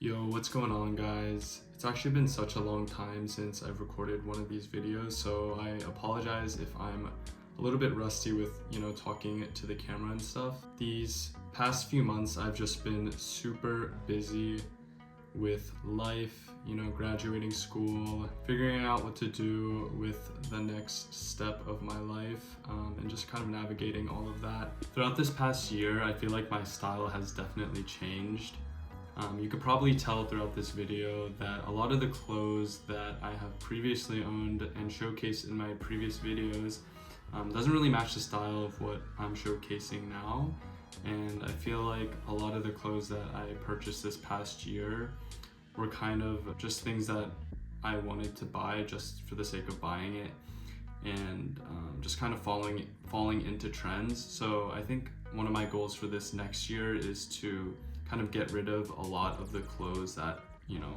Yo, what's going on, guys? It's actually been such a long time since I've recorded one of these videos, so I apologize if I'm a little bit rusty with, talking to the camera and stuff. These past few months, I've just been super busy with life, graduating school, figuring out what to do with the next step of my life, and just kind of navigating all of that. Throughout this past year, I feel like my style has definitely changed. You could probably tell throughout this video that a lot of the clothes that I have previously owned and showcased in my previous videos doesn't really match the style of what I'm showcasing now. And I feel like a lot of the clothes that I purchased this past year were kind of just things that I wanted to buy just for the sake of buying it, and just kind of falling into trends. So I think one of my goals for this next year is to kind of get rid of a lot of the clothes that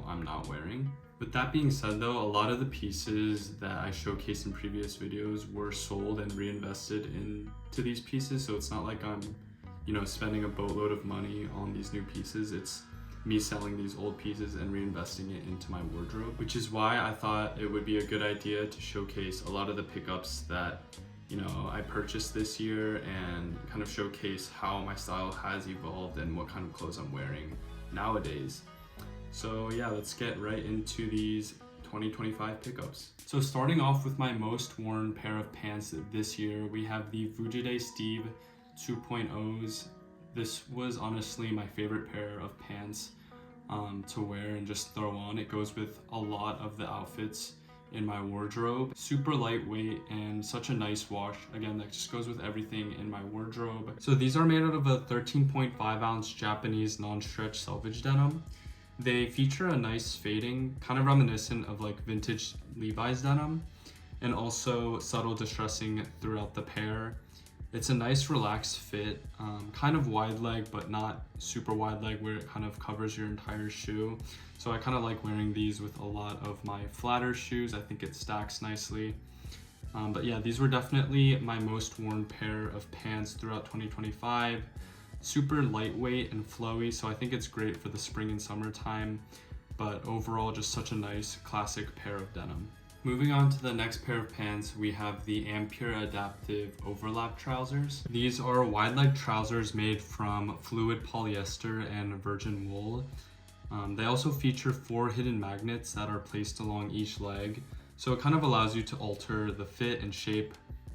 I'm not wearing. With that being said though, a lot of the pieces that I showcased in previous videos were sold and reinvested into these pieces, so it's not like I'm spending a boatload of money on these new pieces. It's me selling these old pieces and reinvesting it into my wardrobe, which is why I thought it would be a good idea to showcase a lot of the pickups that I purchased this year and kind of showcase how my style has evolved and what kind of clothes I'm wearing nowadays. So yeah, let's get right into these 2025 pickups. So starting off with my most worn pair of pants this year, we have the Vuja Steve 2.0s. This was honestly my favorite pair of pants to wear and just throw on. It goes with a lot of the outfits in my wardrobe. Super lightweight and such a nice wash. Again, that just goes with everything in my wardrobe. So these are made out of a 13.5 ounce Japanese non-stretch selvage denim. They feature a nice fading, kind of reminiscent of like vintage Levi's denim, and also subtle distressing throughout the pair. It's a nice relaxed fit, kind of wide leg, but not super wide leg where it kind of covers your entire shoe. So I kind of like wearing these with a lot of my flatter shoes. I think it stacks nicely. But yeah, these were definitely my most worn pair of pants throughout 2025. Super lightweight and flowy, so I think it's great for the spring and summertime. But overall, just such a nice classic pair of denim. Moving on to the next pair of pants, we have the Ampeur Adaptive Overlap Trousers. These are wide leg trousers made from fluid polyester and virgin wool. They also feature 4 hidden magnets that are placed along each leg, so it kind of allows you to alter the fit and shape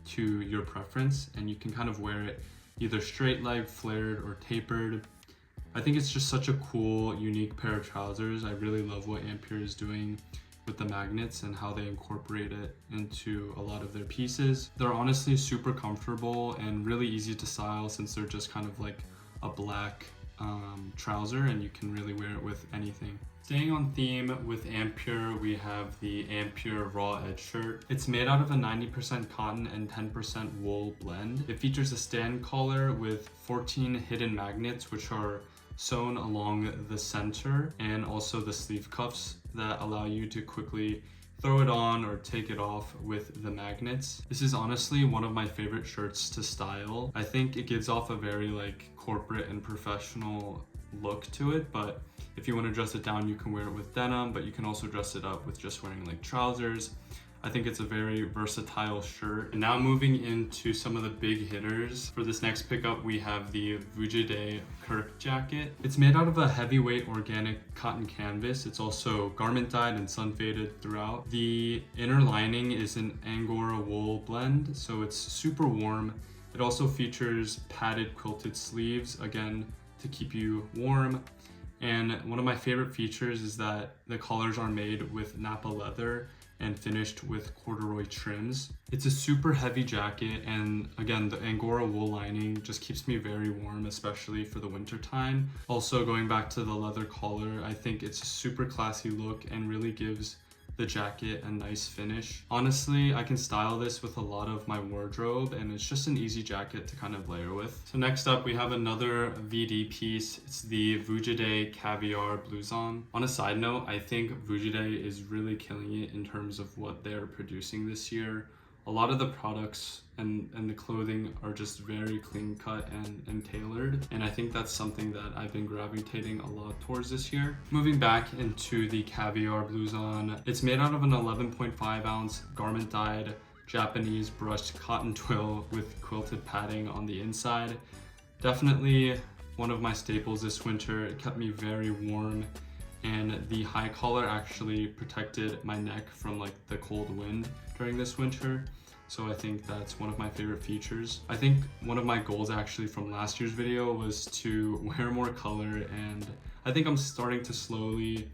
to your preference, and you can kind of wear it either straight leg, flared, or tapered. I think it's just such a cool, unique pair of trousers. I really love what Ampeur is doing with the magnets and how they incorporate it into a lot of their pieces. They're honestly super comfortable and really easy to style since they're just kind of like a black trouser, and you can really wear it with anything. Staying on theme with Ampeur, we have the Ampeur Raw Edge shirt. It's made out of a 90% cotton and 10% wool blend. It features a stand collar with 14 hidden magnets, which are sewn along the center, and also the sleeve cuffs that allow you to quickly throw it on or take it off with the magnets. This is honestly one of my favorite shirts to style. I think it gives off a very like corporate and professional look to it, but if you want to dress it down, you can wear it with denim, but you can also dress it up with just wearing like trousers. I think it's a very versatile shirt. And now moving into some of the big hitters. For this next pickup, we have the Vuja Kirk jacket. It's made out of a heavyweight organic cotton canvas. It's also garment dyed and sun faded throughout. The inner lining is an Angora wool blend, so it's super warm. It also features padded quilted sleeves, again, to keep you warm. And one of my favorite features is that the collars are made with Napa leather and finished with corduroy trims. It's a super heavy jacket, and again, the Angora wool lining just keeps me very warm, especially for the winter time. Also, going back to the leather collar, I think it's a super classy look and really gives the jacket a nice finish. Honestly, I can style this with a lot of my wardrobe, and it's just an easy jacket to kind of layer with. So next up, we have another VD piece. It's the Vuja Caviar blouson. On a side note, I think Vuja is really killing it in terms of what they're producing this year a lot of the products and the clothing are just very clean cut and tailored, and I think that's something that I've been gravitating a lot towards this year. Moving back into the Caviar blouson, it's made out of an 11.5 ounce garment dyed Japanese brushed cotton twill with quilted padding on the inside. Definitely one of my staples this winter. It kept me very warm, and the high collar actually protected my neck from like the cold wind during this winter. So I think that's one of my favorite features. I think one of my goals actually from last year's video was to wear more color, and I think I'm starting to slowly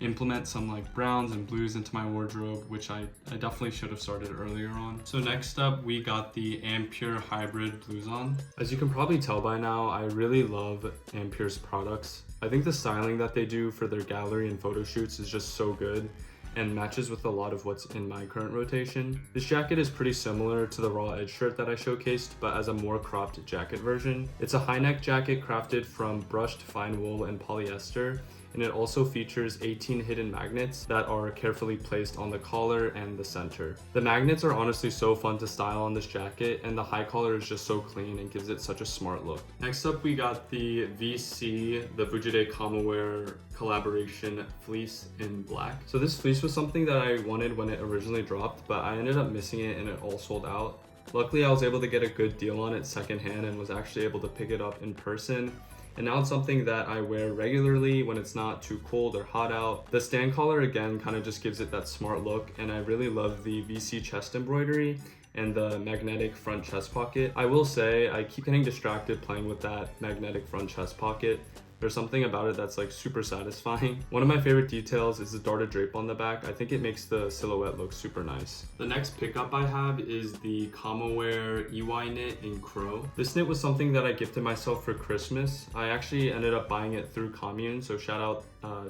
implement some like browns and blues into my wardrobe, which I definitely should have started earlier on. So next up, we got the Ampeur hybrid blouson. As you can probably tell by now, I really love Ampeur's products. I think the styling that they do for their gallery and photo shoots is just so good and matches with a lot of what's in my current rotation. This jacket is pretty similar to the raw edge shirt that I showcased, but as a more cropped jacket version. It's a high neck jacket crafted from brushed fine wool and polyester, and it also features 18 hidden magnets that are carefully placed on the collar and the center. The magnets are honestly so fun to style on this jacket, and the high collar is just so clean and gives it such a smart look. Next up, we got the VC, the vuja cmmawear collaboration fleece in black. So this fleece was something that I wanted when it originally dropped, but I ended up missing it and it all sold out. Luckily, I was able to get a good deal on it secondhand and was actually able to pick it up in person. And now it's something that I wear regularly when it's not too cold or hot out. The stand collar again kind of just gives it that smart look, and I really love the VC chest embroidery and the magnetic front chest pocket. I will say I keep getting distracted playing with that magnetic front chest pocket. There's something about it that's like super satisfying. One of my favorite details is the darted drape on the back. I think it makes the silhouette look super nice. The next pickup I have is the cmmawear iwai knit in crow. This knit was something that I gifted myself for Christmas. I actually ended up buying it through Commune, so shout out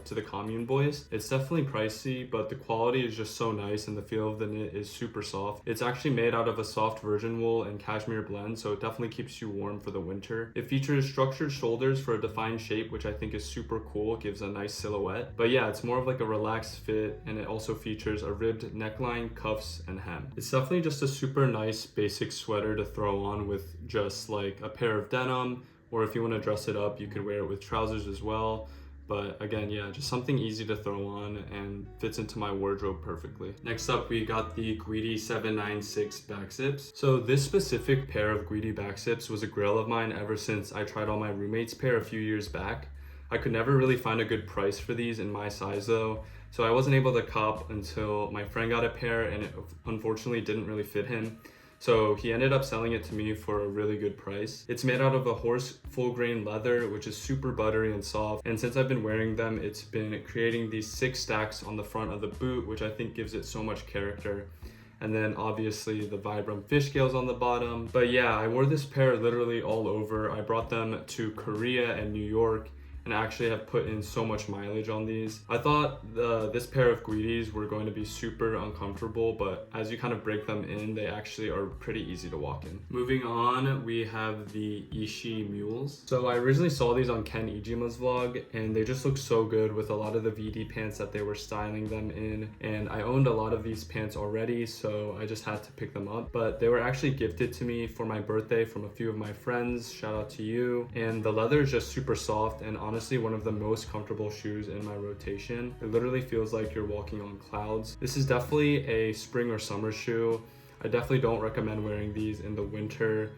to the Commune boys. It's definitely pricey, but the quality is just so nice and the feel of the knit is super soft. It's actually made out of a soft virgin wool and cashmere blend, so it definitely keeps you warm for the winter. It features structured shoulders for a defined shape, which I think is super cool. It gives a nice silhouette. But yeah, it's more of like a relaxed fit, and it also features a ribbed neckline, cuffs, and hem. It's definitely just a super nice basic sweater to throw on with just like a pair of denim, or if you want to dress it up, you could wear it with trousers as well. But again, yeah, just something easy to throw on and fits into my wardrobe perfectly. Next up, we got the Guidi 796 back zips. So this specific pair of Guidi back zips was a grail of mine ever since I tried on my roommate's pair a few years back. I could never really find a good price for these in my size though, so I wasn't able to cop until my friend got a pair, and it unfortunately didn't really fit him. So he ended up selling it to me for a really good price. It's made out of a horse full grain leather, which is super buttery and soft. And since I've been wearing them, it's been creating these 6 stacks on the front of the boot, which I think gives it so much character. And then obviously the Vibram fish scales on the bottom. But yeah, I wore this pair literally all over. I brought them to Korea and New York, and I actually have put in so much mileage on these. I thought this pair of Guidis were going to be super uncomfortable, but as you kind of break them in, they actually are pretty easy to walk in. Moving on, we have the ishii mules. So I originally saw these on Ken Ijima's vlog, and they just look so good with a lot of the VD pants that they were styling them in. And I owned a lot of these pants already, so I just had to pick them up. But they were actually gifted to me for my birthday from a few of my friends. Shout out to you. And the leather is just super soft, and honestly one of the most comfortable shoes in my rotation. It literally feels like you're walking on clouds. This is definitely a spring or summer shoe. I definitely don't recommend wearing these in the winter,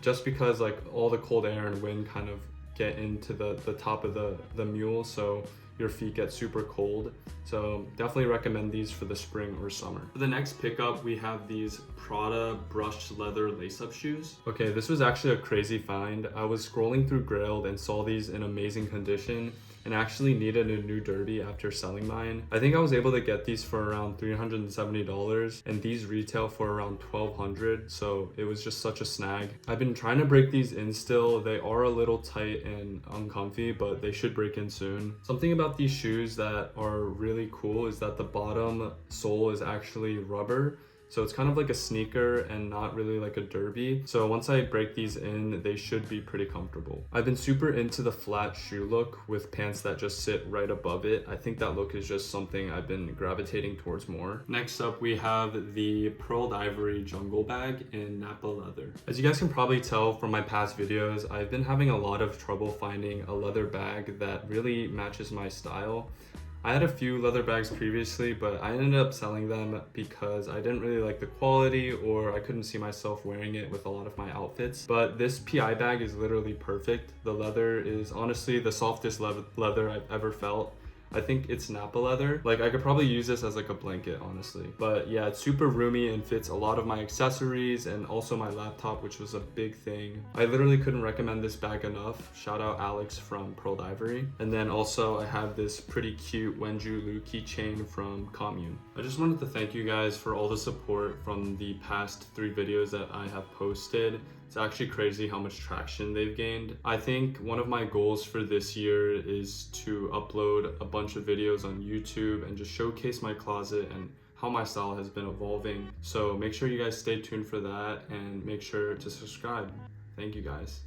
just because like all the cold air and wind kind of get into the top of the mule, so your feet get super cold. So definitely recommend these for the spring or summer. For the next pickup, we have these Prada brushed leather lace-up shoes. Okay, this was actually a crazy find. I was scrolling through Grailed and saw these in amazing condition, and actually needed a new derby after selling mine. I think I was able to get these for around $370, and these retail for around $1,200, so it was just such a snag. I've been trying to break these in still. They are a little tight and uncomfy, but they should break in soon. Something about these shoes that are really cool is that the bottom sole is actually rubber, So it's kind of like a sneaker and not really like a derby. So once I break these in, they should be pretty comfortable. I've been super into the flat shoe look with pants that just sit right above it. I think that look is just something I've been gravitating towards more. Next up, we have the pearled ivory jungle bag in Napa leather. As you guys can probably tell from my past videos, I've been having a lot of trouble finding a leather bag that really matches my style. I had a few leather bags previously, but I ended up selling them because I didn't really like the quality or I couldn't see myself wearing it with a lot of my outfits. But this PI bag is literally perfect. The leather is honestly the softest leather I've ever felt. I think it's Napa leather. Like I could probably use this as like a blanket, honestly. But yeah, it's super roomy and fits a lot of my accessories and also my laptop, which was a big thing. I literally couldn't recommend this bag enough. Shout out Alex from Pearled Ivory. And then also I have this pretty cute Wenju Lu keychain from Commune. I just wanted to thank you guys for all the support from the past 3 videos that I have posted. It's actually crazy how much traction they've gained. I think one of my goals for this year is to upload a bunch of videos on YouTube and just showcase my closet and how my style has been evolving. So make sure you guys stay tuned for that and make sure to subscribe. Thank you guys.